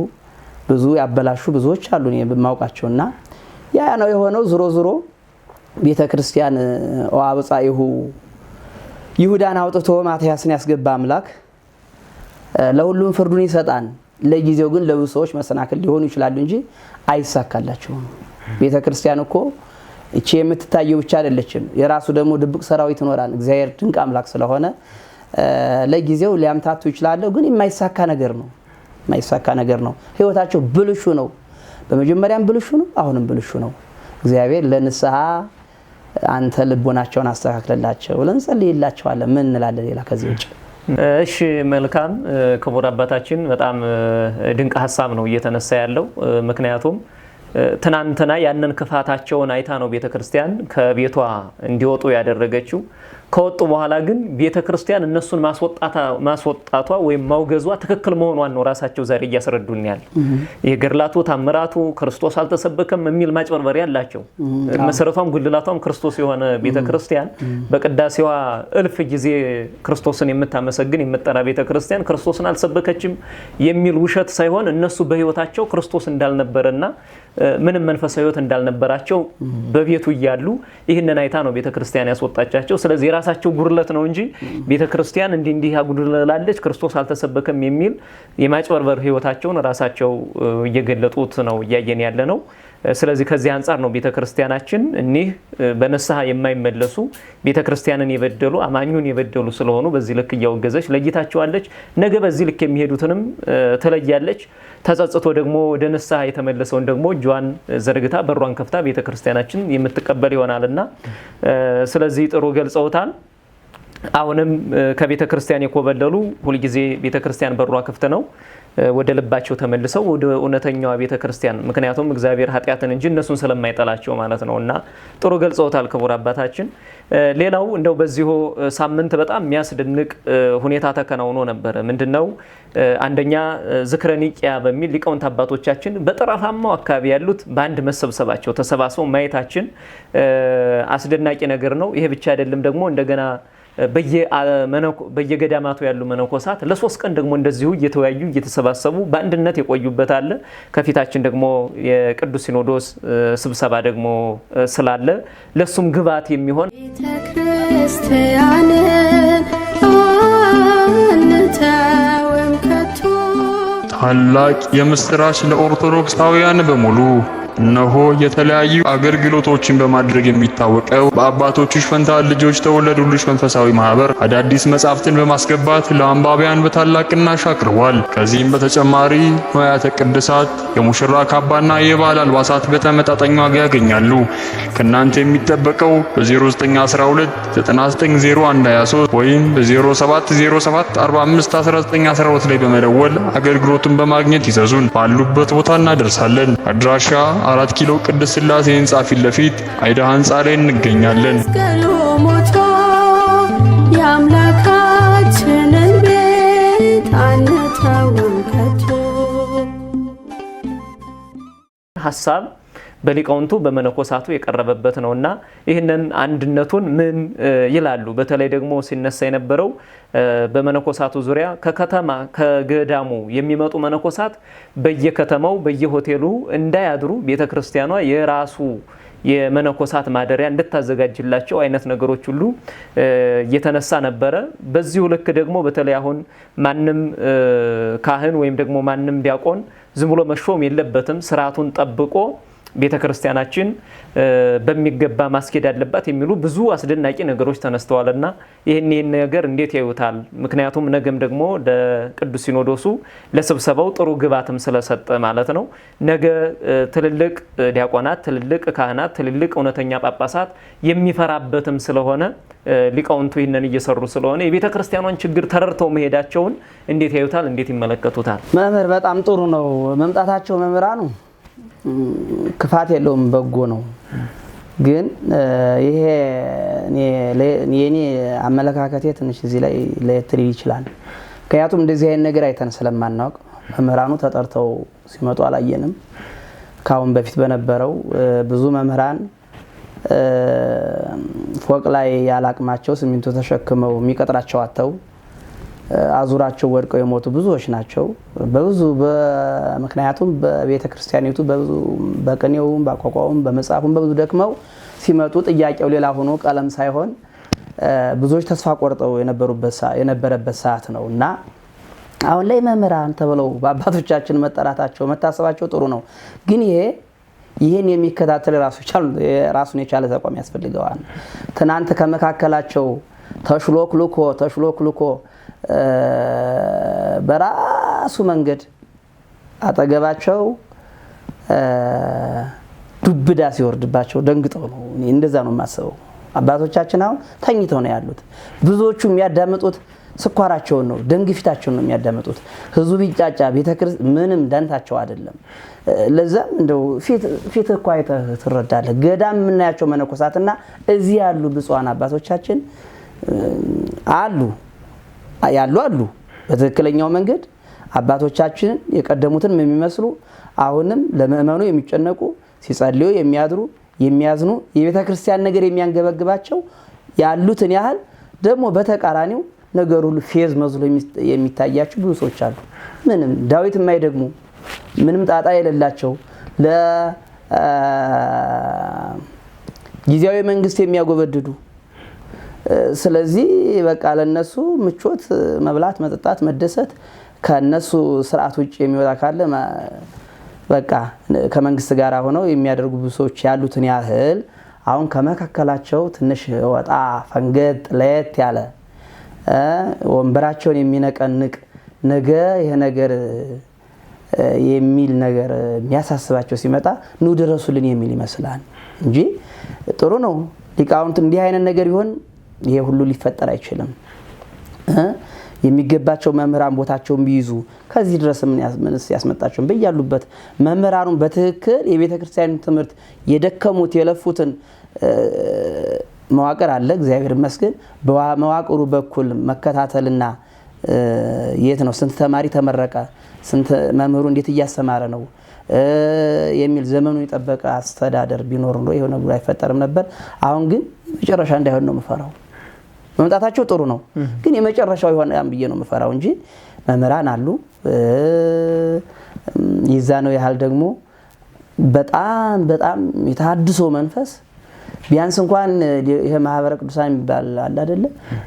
ብዙ ያበላሹ ብዙዎች አሉ እኔ በማውቃቸውና ያ ነው የሆነው። ዞሮ ቤተክርስቲያን ወአብጻይሁ ይሁዳን አውጥቶ ማቲያስን ያስገባ አምላክ ለሁሉም ፍርዱን ይሰጣን። ለጊዜው ግን ለብዙ ሰዎች መሰናክል ሊሆኑ ይችላሉ እንጂ አይሳካላቸውም። ቤተክርስቲያን እኮ እቺ የምትታየው ብቻ አይደለችም። የራሱ ደግሞ ድብቅ ሰራዊት ይኖራል። እግዚአብሔር ድንቅ አምላክ ስለሆነ ለጊዜው ሊያምታቱ ይችላል፣ ግን የማይሳካ ነገር ነው። ህይወታቸው ብልሹ ነው። በመጀመሪያም ብልሹ ነው፣ አሁንም ብልሹ ነው። እግዚአብሔር ለንስሐ አንተ ልቦናቸውን አስተካክለላቸው ለንጸልይላቸዋለን። ምን እንላለን ሌላ ከዚህ ውጭ? እሺ መልካም ክቡር አባታችን፣ በጣም ድንቅ ሐሳብ ነው እየተነሳ ያለው። ምክንያቱም ትናንትና ያንን ክፋታቸውን አይታ ነው ቤተክርስቲያን ከቤቷ እንዲወጡ ያደረገችው። ከወጡ በኋላ ግን ቤተክርስቲያን እነሱን ማስወጣቷ ወይም ማውገዟ ትክክል መሆኗን ነው ራሳቸው ዛሬ እያስረዱን ያለ። የገድላቱ ታምራቱ ክርስቶስ አልተሰበከም የሚል ማጭበርበር ያላቸው መሰረቷም ጉልላቷም ክርስቶስ የሆነ ቤተክርስቲያን በቅዳሴዋ እልፍ ጊዜ ክርስቶስን የምታመሰግን የምትጠራ ቤተክርስቲያን ክርስቶስን አልሰበከችም የሚል ውሸት ሳይሆን እነሱ በህይወታቸው ክርስቶስ እንዳልነበረና ምንም መንፈሳዊ ህይወት እንዳልነበራቸው በቤቱ እያሉ ይህንን አይታ ነው ቤተክርስቲያን ያስወጣቻቸው። ስለዚህ የራሳቸው ጉድለት ነው እንጂ ቤተክርስቲያን እንዲህ ያጉድላለች ክርስቶስ አልተሰበከም የሚል የማጭበርበር ህይወታቸውን ራሳቸው እየገለጡት ነው እያየን ያለ ነው። ስለዚህ ከዚህ አንፃር ነው ቤተክርስቲያናችን እኒህ በነሳሃ የማይመለሱ ቤተክርስቲያንን የበደሉ አማኙን የበደሉ ስለሆኑ በዚህ ልክ እያወገዘች ለይታቸዋለች። ነገ በዚህ ልክ የሚሄዱትንም ትለያለች። ተጸጽቶ ደግሞ ወደ ነሳሃ የተመለሰውን ደግሞ እጇን ዘርግታ በሯን ከፍታ ቤተክርስቲያናችን የምትቀበል ይሆናልና ስለዚህ ጥሩ ገልጸውታል። አሁንም ከቤተክርስቲያን የኮበለሉ ሁሉ ጊዜ ቤተክርስቲያን በሯ ክፍት ነው ወደ ልባቸው ተመልሰው ወደ እውነተኛዋ ቤተክርስቲያን ምክንያቱም እግዚአብሔር ኃጢያትን እንጂ እነሱን ስለማይጠላቸው ማለት ነውና ጥሩ ገልጸውታል ክቡር አባታችን። ሌላው እንደው በዚሁ ሳምንት በጣም የሚያስደንቅ ሁኔታ ተከናውኖ ነበር። ምንድነው? አንደኛ ዝክረ ኒቂያ በሚል ሊቃውንት አባቶቻችን በጠረፋማው አካባቢ ያሉት በአንድ መሰብሰባቸው ተሰባስበው ማየታችን አስደናቂ ነገር ነው። ይሄ ብቻ አይደለም ደግሞ እንደገና በየገዳማቱ ያሉ መነኮሳት ለሶስት ቀን ደግሞ እንደዚሁ እየተወያዩ እየተሰባሰቡ በአንድነት የቆዩበት አለ። ከፊታችን ደግሞ የቅዱስ ሲኖዶስ ስብሰባ ደግሞ ስላለ ለሱም ግብዓት የሚሆን ታላቅ የምስራች ለኦርቶዶክሳውያን በሙሉ እነሆ የተለያዩ አገልግሎቶችን በማድረግ የሚታወቀው በአባቶችሽ ፈንታ ልጆች ተወለዱልሽ መንፈሳዊ ማህበር አዳዲስ መጻሕፍትን በማስገባት ለአንባቢያን በታላቅ ቅናሽ አቅርቧል። ከዚህም በተጨማሪ ንዋያተ ቅድሳት፣ የሙሽራ ካባና የባህል አልባሳት በተመጣጣኝ ዋጋ ያገኛሉ። ከእናንተ የሚጠበቀው በ0912 990123 ወይም በ0707 451912 ላይ በመደወል አገልግሎቱን በማግኘት ይዘዙን። ባሉበት ቦታ እናደርሳለን። አድራሻ 4 ኪሎ ቅድስት ሥላሴ ህንጻ ፊት ለፊት አይዳ ህንጻ ላይ እንገኛለን። የአምላካችንን ቤት አንተውም ከቶ። ሐሳብ በሊቃውንቱ በመነኮሳቱ የቀረበበት ነውና ይህንን አንድነቱን ምን ይላሉ? በተለይ ደግሞ ሲነሳ የነበረው በመነኮሳቱ ዙሪያ ከከተማ ከገዳሙ የሚመጡ መነኮሳት በየከተማው በየሆቴሉ እንዳያድሩ ቤተክርስቲያኗ የራሱ የመነኮሳት ማደሪያ እንድታዘጋጅላቸው አይነት ነገሮች ሁሉ እየተነሳ ነበረ። በዚሁ ልክ ደግሞ በተለይ አሁን ማንም ካህን ወይም ደግሞ ማንም ዲያቆን ዝም ብሎ መሾም የለበትም፣ ስርዓቱን ጠብቆ ቤተክርስቲያናችን በሚገባ ማስኬድ አለባት የሚሉ ብዙ አስደናቂ ነገሮች ተነስተዋልና ይሄን ነገር እንዴት ያዩታል? ምክንያቱም ነገም ደግሞ ለቅዱስ ሲኖዶሱ ለስብሰባው ጥሩ ግብዓትም ስለሰጠ ማለት ነው። ነገ ትልልቅ ዲያቆናት፣ ትልልቅ ካህናት፣ ትልልቅ እውነተኛ ጳጳሳት የሚፈራበትም ስለሆነ ሊቃውንቱ ይህንን እየሰሩ ስለሆነ የቤተክርስቲያኗን ችግር ተረድተው መሄዳቸውን እንዴት ያዩታል? እንዴት ይመለከቱታል? መምህር በጣም ጥሩ ነው መምጣታቸው። መምህራኑ ክፋት የለውም፣ በጎ ነው። ግን ይሄ የኔ አመለካከቴ ትንሽ እዚህ ላይ ለየት ሊል ይችላል። ምክንያቱም እንደዚህ አይነት ነገር አይተን ስለማናውቅ መምህራኑ ተጠርተው ሲመጡ አላየንም። ካሁን በፊት በነበረው ብዙ መምህራን ፎቅ ላይ ያላቅማቸው ሲሚንቶ ተሸክመው የሚቀጥራቸው አጥተው አዙራቸው ወድቀው የሞቱ ብዙዎች ናቸው። በብዙ ምክንያቱም በቤተ ክርስቲያኒቱ በብዙ በቅኔውም በአቋቋሙም በመጽሐፉም በብዙ ደክመው ሲመጡ ጥያቄው ሌላ ሆኖ ቀለም ሳይሆን ብዙዎች ተስፋ ቆርጠው የነበረበት ሰዓት ነው እና አሁን ላይ መምህራን ተብለው በአባቶቻችን መጠራታቸው መታሰባቸው ጥሩ ነው። ግን ይሄን የሚከታተል ራሱን የቻለ ተቋም ያስፈልገዋል። ትናንት ከመካከላቸው ተሽሎክልኮ በራሱ መንገድ አጠገባቸው ዱብዳ ሲወርድባቸው ደንግጠው ነው። እንደዛ ነው የማስበው። አባቶቻችን አሁን ተኝተው ነው ያሉት። ብዙዎቹ የሚያዳምጡት ስኳራቸውን ነው፣ ደም ግፊታቸውን ነው የሚያዳምጡት። ህዝቡ ቢጫጫ ቤተክርስቲያን ምንም ደንታቸው አይደለም። ለዛም እንደው ፊት እኮ አይተህ ትረዳለህ። ገዳም የምናያቸው መነኮሳትና እዚህ ያሉ ብፁዓን አባቶቻችን አሉ በትክክለኛው መንገድ አባቶቻችንን የቀደሙትን የሚመስሉ አሁንም ለምእመኑ የሚጨነቁ ሲጸልዩ የሚያድሩ የሚያዝኑ የቤተክርስቲያን ነገር የሚያንገበግባቸው ያሉትን ያህል ደግሞ በተቃራኒው ነገር ሁሉ ፌዝ መስሎ የሚታያቸው ብዙ ሰዎች አሉ። ምንም ዳዊት የማይደግሙ ምንም ጣጣ የሌላቸው ለጊዜያዊ መንግስት የሚያጎበድዱ ስለዚህ በቃ ለነሱ ምቾት መብላት መጠጣት መደሰት ከነሱ ስርዓት ውጭ የሚወጣ ካለ በቃ ከመንግስት ጋር ሆነው የሚያደርጉ ብዙ ሰዎች ያሉትን ያህል አሁን ከመካከላቸው ትንሽ ወጣ ፈንገጥ ለየት ያለ ወንበራቸውን የሚነቀንቅ ነገ ይሄ ነገር የሚል ነገር የሚያሳስባቸው ሲመጣ ኑ ድረሱልን የሚል ይመስላል እንጂ ጥሩ ነው። ሊቃውንት እንዲህ አይነት ነገር ይሆን ይሄ ሁሉ ሊፈጠር አይችልም። የሚገባቸው መምህራን ቦታቸውን ቢይዙ ከዚህ ድረስ ምን ያስመጣቸው በያሉበት መምህራኑን በትክክል የቤተክርስቲያን ትምህርት የደከሙት የለፉትን መዋቅር አለ እግዚአብሔር ይመስገን። በመዋቅሩ በኩል መከታተልና የት ነው ስንት ተማሪ ተመረቀ፣ ስንት መምህሩ እንዴት እያስተማረ ነው የሚል ዘመኑን የጠበቀ አስተዳደር ቢኖር ነው ይሄው ነገር አይፈጠርም ነበር። አሁን ግን መጨረሻ እንዳይሆን ነው መፈራው። መምጣታቸው ጥሩ ነው ግን የመጨረሻው ይሆናል ብዬ ነው መፈራው እንጂ መምህራን አሉ ይዛነው ያህል ደግሞ በጣም የተሐድሶ መንፈስ ቢያንስ እንኳን ይሄ ማህበረ ቅዱሳን የሚባል አለ አይደለ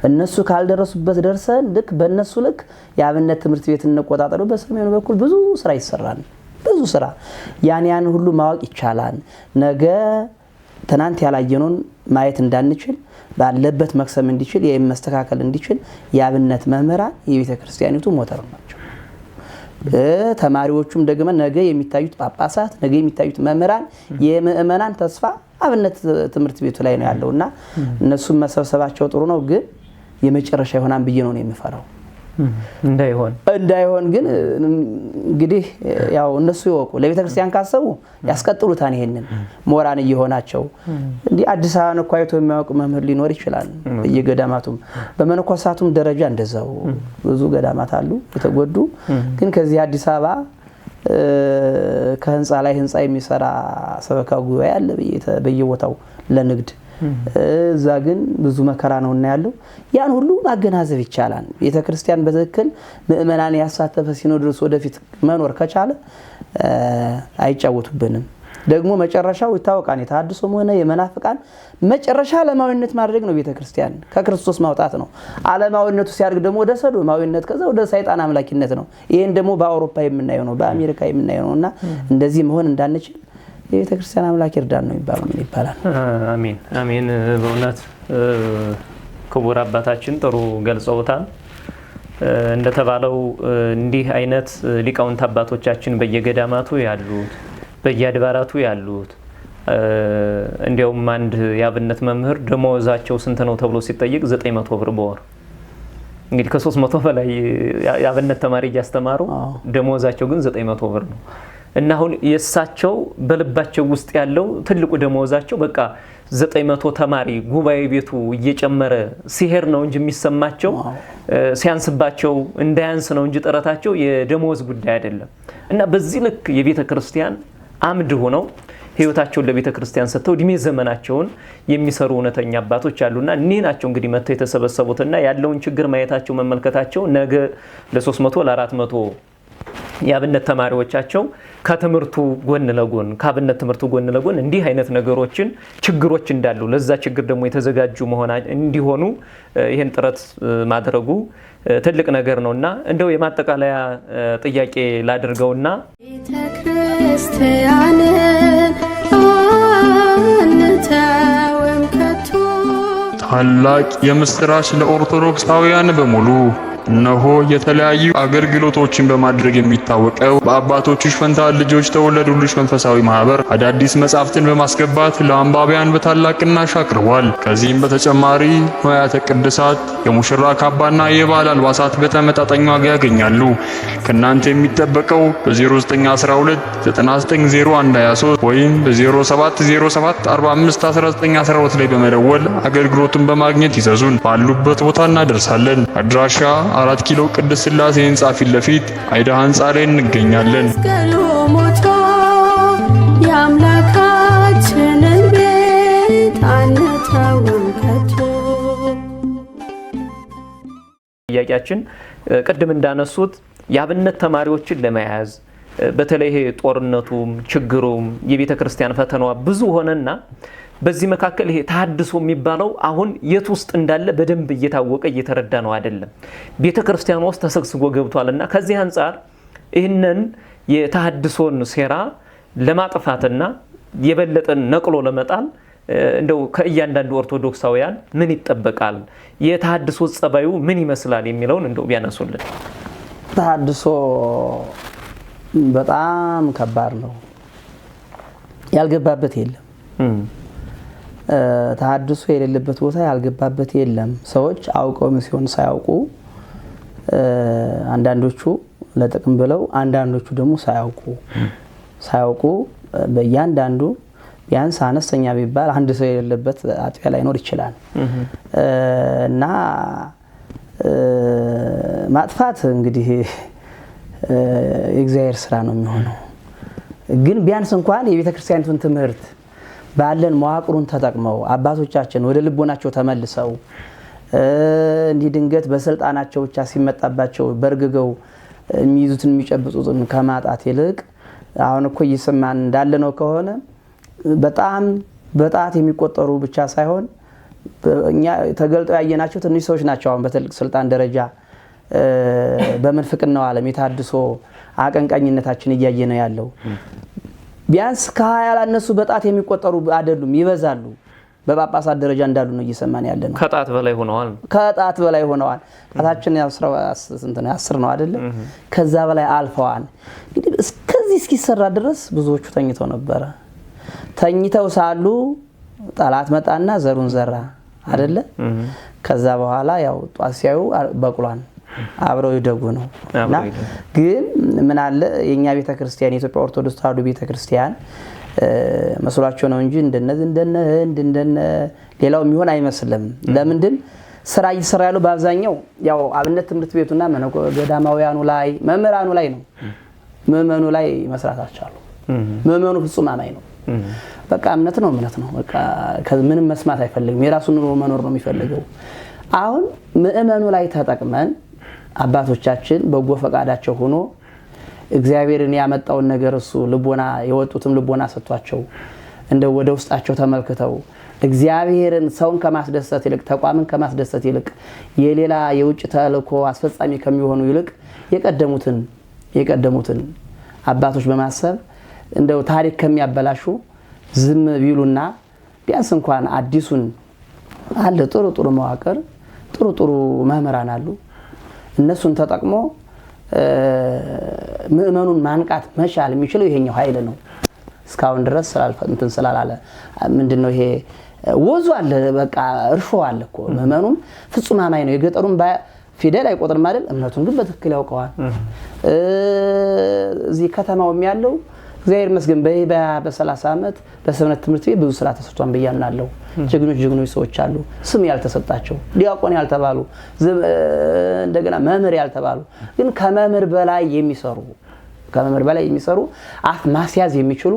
እነሱ ካልደረሱበት ደርሰን ልክ በእነሱ ልክ የአብነት ትምህርት ቤት እንቆጣጠሩ በሰሜኑ በኩል ብዙ ስራ ይሰራል። ብዙ ስራ ያን ሁሉ ማወቅ ይቻላል። ነገ ትናንት ያላየነውን ማየት እንዳንችል ባለበት መክሰም እንዲችል የመስተካከል እንዲችል የአብነት መምህራን የቤተክርስቲያኒቱ ሞተር ናቸው። ተማሪዎቹም ደግሞ ነገ የሚታዩት ጳጳሳት ነገ የሚታዩት መምህራን የምእመናን ተስፋ አብነት ትምህርት ቤቱ ላይ ነው ያለውና እነሱም መሰብሰባቸው ጥሩ ነው ግን የመጨረሻ ይሆናል ብዬ ነው የምፈራው። እንዳይሆን ግን እንግዲህ ያው እነሱ ይወቁ ለቤተክርስቲያን ካሰቡ ያስቀጥሉታን ይሄንን ሞራን እየሆናቸው እንዴ አዲስ አበባ እኮ አይቶ የሚያውቅ መምህር ሊኖር ይችላል። በየገዳማቱም በመነኮሳቱም ደረጃ እንደዛው ብዙ ገዳማት አሉ የተጎዱ ግን ከዚህ አዲስ አበባ ከህንጻ ላይ ህንጻ የሚሰራ ሰበካ ጉባኤ አለ በየቦታው ለንግድ እዛ ግን ብዙ መከራ ነውና ያለው ያን ሁሉ ማገናዘብ ይቻላል። ቤተክርስቲያን በትክክል ምእመናን ያሳተፈ ሲኖዶስ ወደፊት መኖር ከቻለ አይጫወቱብንም። ደግሞ መጨረሻው ይታወቃል። የተሐድሶም ሆነ የመናፍቃን መጨረሻ ዓለማዊነት ማድረግ ነው። ቤተክርስቲያን ከክርስቶስ ማውጣት ነው። ዓለማዊነቱ ሲያድግ ደግሞ ወደ ሰዶማዊነት ከዛ ወደ ሰይጣን አምላኪነት ነው። ይሄን ደግሞ በአውሮፓ የምናየው ነው በአሜሪካ የምናየው ነውና እንደዚህ መሆን እንዳንችል የቤተክርስቲያን አምላክ ይርዳን ነው ይባላል። አሜን አሜን። በእውነት ክቡር አባታችን ጥሩ ገልጸውታል። እንደተባለው እንዲህ አይነት ሊቃውንት አባቶቻችን በየገዳማቱ ያሉት በየአድባራቱ ያሉት እንዲያውም አንድ የአብነት መምህር ደሞዛቸው ስንት ነው ተብሎ ሲጠይቅ 900 ብር በወር እንግዲህ ከ300 በላይ የአብነት ተማሪ እያስተማሩ ደሞዛቸው ግን 900 ብር ነው። እና አሁን የሳቸው በልባቸው ውስጥ ያለው ትልቁ ደሞዛቸው በቃ 900 ተማሪ ጉባኤ ቤቱ እየጨመረ ሲሄር ነው እንጂ የሚሰማቸው ሲያንስባቸው እንዳያንስ ነው እንጂ ጥረታቸው የደሞዝ ጉዳይ አይደለም። እና በዚህ ልክ የቤተ ክርስቲያን አምድ ሆነው ህይወታቸውን ለቤተ ክርስቲያን ሰጥተው እድሜ ዘመናቸውን የሚሰሩ እውነተኛ አባቶች አሉና እነዚህ ናቸው እንግዲህ መጥተው የተሰበሰቡትና ያለውን ችግር ማየታቸው መመልከታቸው ነገ ለ300 ለ400 የአብነት ተማሪዎቻቸው ከትምህርቱ ጎን ለጎን ከአብነት ትምህርቱ ጎን ለጎን እንዲህ አይነት ነገሮችን ችግሮች እንዳሉ ለዛ ችግር ደግሞ የተዘጋጁ መሆን እንዲሆኑ ይሄን ጥረት ማድረጉ ትልቅ ነገር ነውና እንደው የማጠቃለያ ጥያቄ ላድርገውና ቤተክርስቲያን ታላቅ የምስራች ለኦርቶዶክሳውያን በሙሉ እነሆ የተለያዩ አገልግሎቶችን በማድረግ የሚታወቀው በአባቶችሽ ፈንታ ልጆች ተወለዱልሽ መንፈሳዊ ማህበር አዳዲስ መጻሕፍትን በማስገባት ለአንባቢያን በታላቅ ቅናሽ አቅርቧል። ከዚህም በተጨማሪ ንዋያተ ቅድሳት፣ የሙሽራ ካባና የባህል አልባሳት በተመጣጣኝ ዋጋ ያገኛሉ። ከእናንተ የሚጠበቀው በ0912 990123 ወይም በ0707 451912 ላይ በመደወል አገልግሎቱን በማግኘት ይዘዙን። ባሉበት ቦታ እናደርሳለን። አድራሻ 4 ኪሎ ቅድስት ሥላሴ ህንጻ ፊት ለፊት አይዳ ህንጻ ላይ እንገኛለን። የአምላካችንን ቤት አንተውም ከቶ። ጥያቄያችን ቅድም እንዳነሱት የአብነት ተማሪዎችን ለመያዝ በተለይ ጦርነቱም ችግሩም የቤተ ክርስቲያን ፈተናዋ ብዙ ሆነና በዚህ መካከል ይሄ ተሐድሶ የሚባለው አሁን የት ውስጥ እንዳለ በደንብ እየታወቀ እየተረዳ ነው አይደለም። ቤተ ክርስቲያኗ ውስጥ ተሰግስጎ ገብቷልና ከዚህ አንፃር ይህንን የተሐድሶን ሴራ ለማጥፋትና የበለጠን ነቅሎ ለመጣል እንደው ከእያንዳንዱ ኦርቶዶክሳውያን ምን ይጠበቃል? የተሐድሶ ጸባዩ ምን ይመስላል የሚለውን እንደው ቢያነሱልን። ተሐድሶ በጣም ከባድ ነው። ያልገባበት የለም። ተሐድሶ የሌለበት ቦታ ያልገባበት የለም። ሰዎች አውቀው ሲሆን ሳያውቁ፣ አንዳንዶቹ ለጥቅም ብለው፣ አንዳንዶቹ ደግሞ ሳያውቁ በእያንዳንዱ ቢያንስ አነስተኛ ቢባል አንድ ሰው የሌለበት አጥቢያ ላይኖር ይችላል እና ማጥፋት እንግዲህ የእግዚአብሔር ስራ ነው የሚሆነው። ግን ቢያንስ እንኳን የቤተ ክርስቲያኒቱን ትምህርት ባለን መዋቅሩን ተጠቅመው አባቶቻችን ወደ ልቦናቸው ተመልሰው እንዲህ ድንገት በስልጣናቸው ብቻ ሲመጣባቸው በርግገው የሚይዙትን የሚጨብጡትን ከማጣት ይልቅ አሁን እኮ እየሰማን እንዳለነው ከሆነ በጣም በጣት የሚቆጠሩ ብቻ ሳይሆን እኛ ተገልጠው ያየናቸው ትንሽ ሰዎች ናቸው። አሁን በትልቅ ስልጣን ደረጃ በመንፍቅናው ዓለም የተሐድሶ አቀንቃኝነታችን እያየነ ያለው ቢያንስ ከ20 ያላነሱ በጣት የሚቆጠሩ አይደሉም፣ ይበዛሉ። በጳጳሳት ደረጃ እንዳሉ ነው እየሰማን ያለነው። ከጣት በላይ ሆነዋል። ጣታችን 10 ነው አይደል? ከዛ በላይ አልፈዋል። እንግዲህ እስከዚህ እስኪሰራ ድረስ ብዙዎቹ ተኝተው ነበረ። ተኝተው ሳሉ ጠላት መጣና ዘሩን ዘራ አይደለ? ከዛ በኋላ ያው ጧት ሲያዩ በቅሏን አብረው ይደጉ ነው። እና ግን ምን አለ የኛ ቤተ ክርስቲያን የኢትዮጵያ ኦርቶዶክስ ተዋሕዶ ቤተ ክርስቲያን መስሏቸው ነው እንጂ እንደነ ሌላው የሚሆን አይመስልም። ለምንድን ስራ እየሰራ ያለው በአብዛኛው ያው አብነት ትምህርት ቤቱና ገዳማውያኑ ላይ መምህራኑ ላይ ነው። ምዕመኑ ላይ መስራት አልቻሉ። ምዕመኑ ፍጹም አማኝ ነው። በቃ እምነት ነው። በቃ ምንም መስማት አይፈልግም። የራሱን ኑሮ መኖር ነው የሚፈልገው። አሁን ምዕመኑ ላይ ተጠቅመን አባቶቻችን በጎ ፈቃዳቸው ሆኖ እግዚአብሔርን ያመጣውን ነገር እሱ ልቦና የወጡትም ልቦና ሰጥቷቸው እንደው ወደ ውስጣቸው ተመልክተው እግዚአብሔርን ሰውን ከማስደሰት ይልቅ ተቋምን ከማስደሰት ይልቅ የሌላ የውጭ ተልእኮ አስፈጻሚ ከሚሆኑ ይልቅ የቀደሙትን አባቶች በማሰብ እንደው ታሪክ ከሚያበላሹ ዝም ቢሉና ቢያንስ እንኳን አዲሱን አለ ጥሩ መዋቅር ጥሩ መምህራን አሉ። እነሱን ተጠቅሞ ምዕመኑን ማንቃት መቻል የሚችለው ይሄኛው ኃይል ነው። እስካሁን ድረስ ስላላለ ምንድነው ይሄ ወዙ አለ፣ በቃ እርሾ አለ እኮ። ምዕመኑም ፍጹም አማኝ ነው። የገጠሩን ፊደል አይቆጥርም አይደል? እምነቱን ግን በትክክል ያውቀዋል። እዚህ ከተማውም ያለው እግዚአብሔር ይመስገን በ30 ዓመት በሰንበት ትምህርት ቤት ብዙ ስራ ተሰርቷን በያምናለው። ጀግኖች ሰዎች አሉ፣ ስም ያልተሰጣቸው ዲያቆን ያልተባሉ እንደገና መምህር ያልተባሉ ግን ከመምህር በላይ የሚሰሩ አፍ ማስያዝ የሚችሉ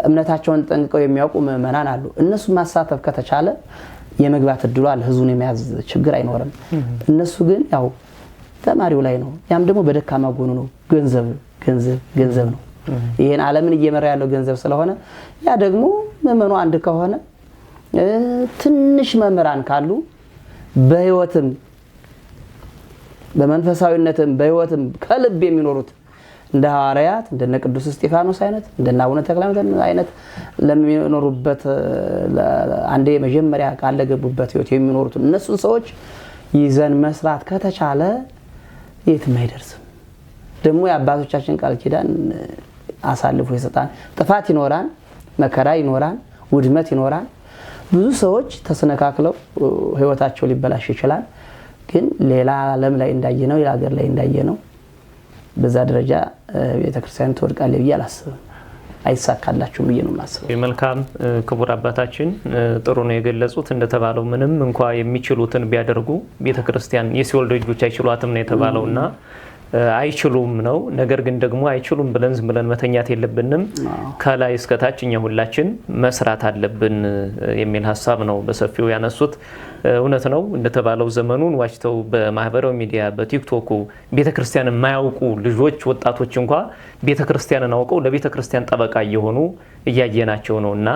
እምነታቸውን ጠንቅቀው የሚያውቁ ምዕመናን አሉ። እነሱ ማሳተፍ ከተቻለ የመግባት እድሉ አለ፣ ህዝቡን የመያዝ ችግር አይኖርም። እነሱ ግን ያው ተማሪው ላይ ነው። ያም ደግሞ በደካማ ጎኑ ነው። ገንዘብ ነው። ይሄን ዓለምን እየመራ ያለው ገንዘብ ስለሆነ ያ ደግሞ ምዕመኑ አንድ ከሆነ ትንሽ መምህራን ካሉ በህይወትም በመንፈሳዊነትም በህይወትም ከልብ የሚኖሩት እንደ ሐዋርያት እንደነ ቅዱስ እስጢፋኖስ አይነት እንደነ አቡነ ተክለሃይማኖት አይነት ለሚኖሩበት አንዴ መጀመሪያ ቃል ለገቡበት ህይወት የሚኖሩት እነሱን ሰዎች ይዘን መስራት ከተቻለ የትም አይደርስም። ደግሞ የአባቶቻችን ቃል ኪዳን አሳልፎ ይሰጣል። ጥፋት ይኖራል፣ መከራ ይኖራል፣ ውድመት ይኖራል። ብዙ ሰዎች ተሰነካክለው ህይወታቸው ሊበላሽ ይችላል። ግን ሌላ ዓለም ላይ እንዳየነው ሌላ ሀገር ላይ እንዳየነው በዛ ደረጃ ቤተክርስቲያን ትወድቃለች ብዬ አላስብም። አይሳካላችሁም ብዬ ነው የማስበው። መልካም ክቡር አባታችን ጥሩ ነው የገለጹት። እንደተባለው ምንም እንኳ የሚችሉትን ቢያደርጉ ቤተክርስቲያን የሲኦል ደጆች አይችሏትም ነው የተባለውና አይችሉም ነው። ነገር ግን ደግሞ አይችሉም ብለን ዝም ብለን መተኛት የለብንም። ከላይ እስከ ታች እኛ ሁላችን መስራት አለብን የሚል ሀሳብ ነው በሰፊው ያነሱት። እውነት ነው እንደተባለው ዘመኑን ዋጅተው በማህበራዊ ሚዲያ በቲክቶኩ ቤተክርስቲያን የማያውቁ ልጆች ወጣቶች እንኳ ቤተክርስቲያንን አውቀው ለቤተክርስቲያን ጠበቃ እየሆኑ እያየናቸው ነውና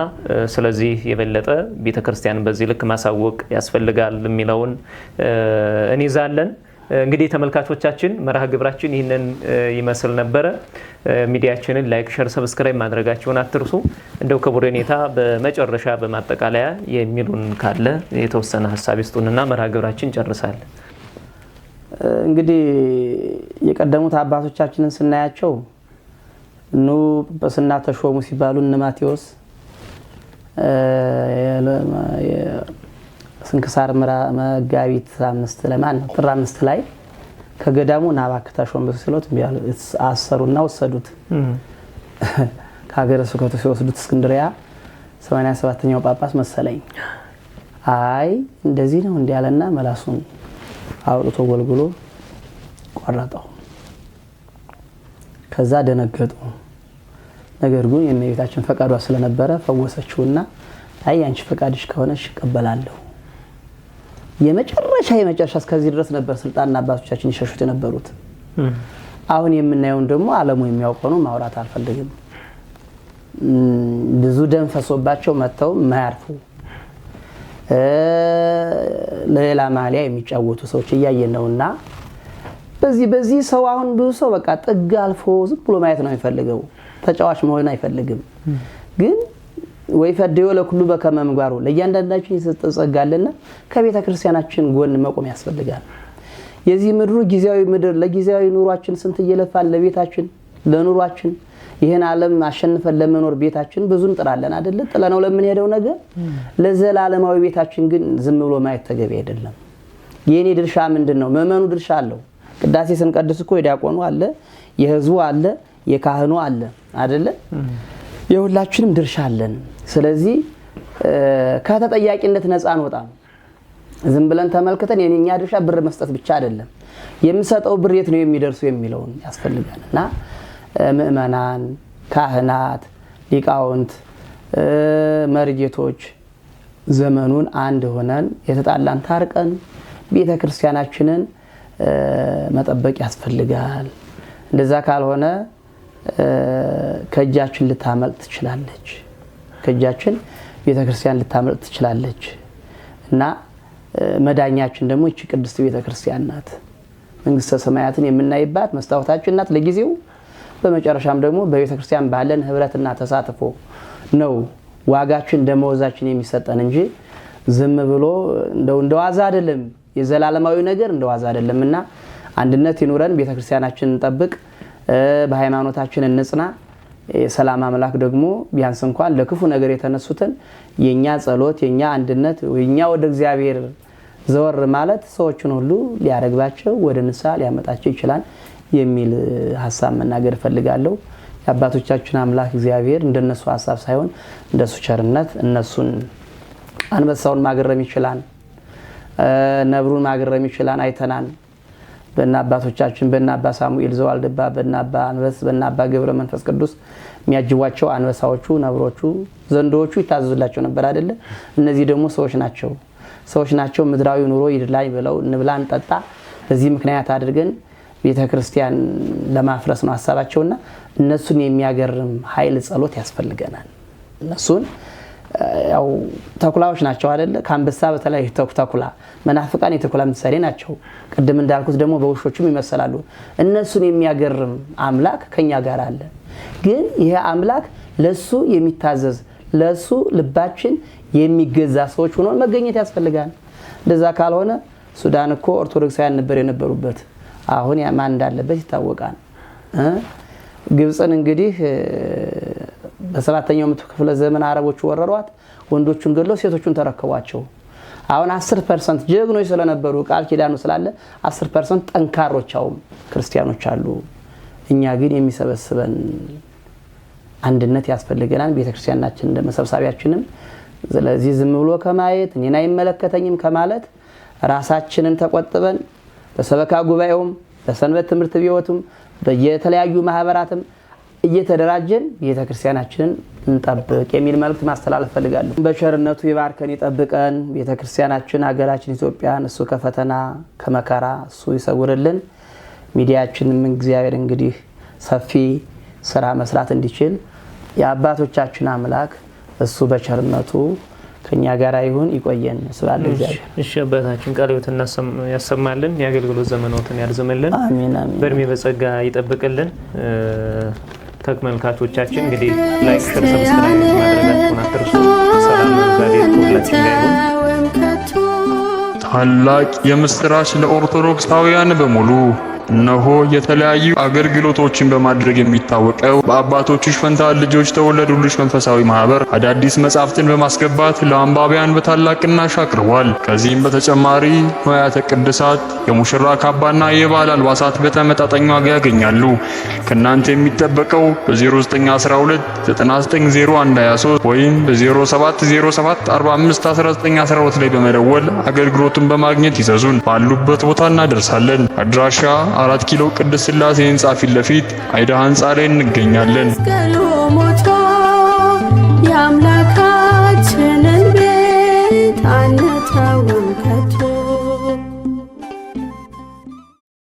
ስለዚህ የበለጠ ቤተክርስቲያን በዚህ ልክ ማሳወቅ ያስፈልጋል የሚለውን እንይዛለን። እንግዲህ ተመልካቾቻችን መርሃ ግብራችን ይህንን ይመስል ነበረ። ሚዲያችንን ላይክ፣ ሼር፣ ሰብስክራይብ ማድረጋችሁን አትርሱ። እንደው ክቡር የኔታ በመጨረሻ በማጠቃለያ የሚሉን ካለ የተወሰነ ሀሳብ ይስጡንና መርሃ ግብራችን ጨርሳለን። እንግዲህ የቀደሙት አባቶቻችንን ስናያቸው ኑ ጵጵስና ተሾሙ ሲባሉ እነ ማቴዎስ ስንክሳር መጋቢት 5 ለማን ነው ጥር 5 ላይ ከገዳሙ ናባክ ተሾም በስሎት አሰሩና ወሰዱት። ከሀገረ ስብከቱ ሲወስዱት እስክንድሪያ 87ኛው ጳጳስ መሰለኝ አይ እንደዚህ ነው እንዲያለና መላሱን አውጥቶ ጎልጉሎ ቆረጠው። ከዛ ደነገጡ። ነገር ግን የእመቤታችን ፈቃዷ ስለነበረ ፈወሰችውና አይ አንቺ ፈቃድሽ ከሆነ እቀበላለሁ። የመጨረሻ እስከዚህ ድረስ ነበር ስልጣንና አባቶቻችን ይሸሹት የነበሩት። አሁን የምናየውን ደግሞ ዓለሙ የሚያውቀው ነው፣ ማውራት አልፈልግም። ብዙ ደም ፈሶባቸው መተው ማያርፉ ለሌላ ማሊያ የሚጫወቱ ሰዎች እያየን ነውና በዚህ ሰው አሁን ብዙ ሰው በቃ ጥግ አልፎ ዝም ብሎ ማየት ነው የሚፈልገው፣ ተጫዋች መሆን አይፈልግም። ግን ወይ ፈደዮ ለኩሉ በከመ ምግባሩ ለእያንዳንዳችን ይሰጠጸጋልና ከቤተ ክርስቲያናችን ጎን መቆም ያስፈልጋል። የዚህ ምድሩ ጊዜያዊ ምድር ለጊዜያዊ ኑሯችን ስንት እየለፋን ለቤታችን ለኑሯችን ይሄን ዓለም አሸንፈን ለመኖር ቤታችን ብዙ እንጥራለን አይደል? ጥለነው ለምን ሄደው ነገር ለዘላለማዊ ቤታችን ግን ዝም ብሎ ማየት ተገቢ አይደለም። የኔ ድርሻ ምንድነው? መመኑ ድርሻ አለው። ቅዳሴ ስንቀድስ እኮ የዲያቆኑ አለ፣ የህዝቡ አለ፣ የካህኑ አለ አይደል? የሁላችንም ድርሻ አለን። ስለዚህ ከተጠያቂነት ነፃ አንወጣም። ዝም ብለን ተመልክተን የኛ ድርሻ ብር መስጠት ብቻ አይደለም፣ የምሰጠው ብር የት ነው የሚደርሱ የሚለውን ያስፈልጋልና ምእመናን፣ ካህናት፣ ሊቃውንት፣ መርጌቶች ዘመኑን አንድ ሆነን የተጣላን ታርቀን ቤተክርስቲያናችንን መጠበቅ ያስፈልጋል። እንደዛ ካልሆነ ከእጃችን ልታመልጥ ትችላለች። ከእጃችን ቤተክርስቲያን ልታመልጥ ትችላለች እና መዳኛችን ደግሞ እቺ ቅድስት ቤተክርስቲያን ናት። መንግስተ ሰማያትን የምናይባት መስታወታችን ናት ለጊዜው። በመጨረሻም ደግሞ በቤተክርስቲያን ባለን ህብረትና ተሳትፎ ነው ዋጋችን ደመወዛችን የሚሰጠን እንጂ ዝም ብሎ እንደዋዛ አይደለም። የዘላለማዊ ነገር እንደዋዛ አይደለምና አንድነት ይኑረን፣ ቤተክርስቲያናችንን እንጠብቅ፣ በሃይማኖታችን እንጽና። የሰላም አምላክ ደግሞ ቢያንስ እንኳን ለክፉ ነገር የተነሱትን የኛ ጸሎት፣ የኛ አንድነት፣ የኛ ወደ እግዚአብሔር ዘወር ማለት ሰዎችን ሁሉ ሊያረግባቸው ወደ ንስሐ ሊያመጣቸው ይችላል የሚል ሐሳብ መናገር ፈልጋለሁ። የአባቶቻችን አምላክ እግዚአብሔር እንደነሱ ሐሳብ ሳይሆን እንደሱ ቸርነት እነሱን አንበሳውን ማገረም ይችላል፣ ነብሩን ማገረም ይችላል። አይተናል። በእና አባቶቻችን በእና አባ ሳሙኤል ዘዋልድባ በእና አባ አንበስ በእና አባ ገብረ መንፈስ ቅዱስ የሚያጅቧቸው አንበሳዎቹ፣ ነብሮቹ፣ ዘንዶቹ ይታዘዙላቸው ነበር አይደለ? እነዚህ ደግሞ ሰዎች ናቸው። ምድራዊ ኑሮ ይድላኝ ብለው እንብላ እንጠጣ በዚህ ምክንያት አድርገን ቤተክርስቲያን ለማፍረስ ነው ሐሳባቸውና እነሱን የሚያገርም ኃይል ጸሎት ያስፈልገናል። እነሱን ያው ተኩላዎች ናቸው አይደለ? ከአንበሳ በተለይ ተኩላ መናፍቃን የተኩላ ምሳሌ ናቸው። ቅድም እንዳልኩት ደግሞ በውሾችም ይመሰላሉ። እነሱን የሚያገርም አምላክ ከኛ ጋር አለ። ግን ይሄ አምላክ ለሱ የሚታዘዝ ለሱ ልባችን የሚገዛ ሰዎች ሆነን መገኘት ያስፈልጋል። እንደዛ ካልሆነ ሱዳን እኮ ኦርቶዶክሳውያን ነበር የነበሩበት። አሁን ማን እንዳለበት ይታወቃል። ግብፅን እንግዲህ በ7ኛው መቶ ክፍለ ዘመን አረቦች ወረሯት። ወንዶቹን ገድለው ሴቶቹን ተረከቧቸው። አሁን 10% ጀግኖች ስለነበሩ ቃል ኪዳኑ ስላለ 10% ጠንካሮቻው ክርስቲያኖች አሉ። እኛ ግን የሚሰበስበን አንድነት ያስፈልገናል። ቤተክርስቲያናችን እንደመሰብሰቢያችንም ስለዚህ ዝም ብሎ ከማየት እኔን አይመለከተኝም ከማለት ራሳችንን ተቆጥበን በሰበካ ጉባኤውም በሰንበት ትምህርት ቤቱም በየተለያዩ ማህበራትም እየተደራጀን ቤተክርስቲያናችንን እንጠብቅ የሚል መልእክት ማስተላለፍ ፈልጋለሁ። በቸርነቱ ይባርከን ይጠብቀን። ቤተክርስቲያናችን ሀገራችን ኢትዮጵያን እሱ ከፈተና ከመከራ እሱ ይሰውርልን። ሚዲያችንም እግዚአብሔር እንግዲህ ሰፊ ስራ መስራት እንዲችል የአባቶቻችን አምላክ እሱ በቸርነቱ ከኛ ጋር ይሁን ይቆየን። ስላለ እግዚአብሔር እሺ አባታችን ቃለ ሕይወት ያሰማልን፣ የአገልግሎት ዘመኖትን ያርዝምልን፣ አሜን አሜን፣ በእድሜ በጸጋ ይጠብቅልን። ተመልካቾቻችን እንግዲህ ላይክ፣ ሼር፣ ሰብስክራይብ ማድረጋችሁን አትርሱ። ሰላም እግዚአብሔር ሁላችን ጋር ይሁን። ታላቅ የምስራች ለኦርቶዶክሳውያን በሙሉ እነሆ የተለያዩ አገልግሎቶችን በማድረግ የሚታወቀው በአባቶችሽ ፈንታ ልጆች ተወለዱልሽ መንፈሳዊ ማህበር አዳዲስ መጻሕፍትን በማስገባት ለአንባቢያን በታላቅ ቅናሽ አቅርቧል። ከዚህም በተጨማሪ ንዋያተ ቅድሳት፣ የሙሽራ ካባና የባህል አልባሳት በተመጣጣኝ ዋጋ ያገኛሉ። ከእናንተ የሚጠበቀው በ0912 990123 ወይም በ0707 451912 ላይ በመደወል አገልግሎቱን በማግኘት ይዘዙን። ባሉበት ቦታ እናደርሳለን። አድራሻ 4 ኪሎ ቅድስት ሥላሴ ሕንጻ ፊት ለፊት አይዳ ሕንጻ ላይ እንገኛለን።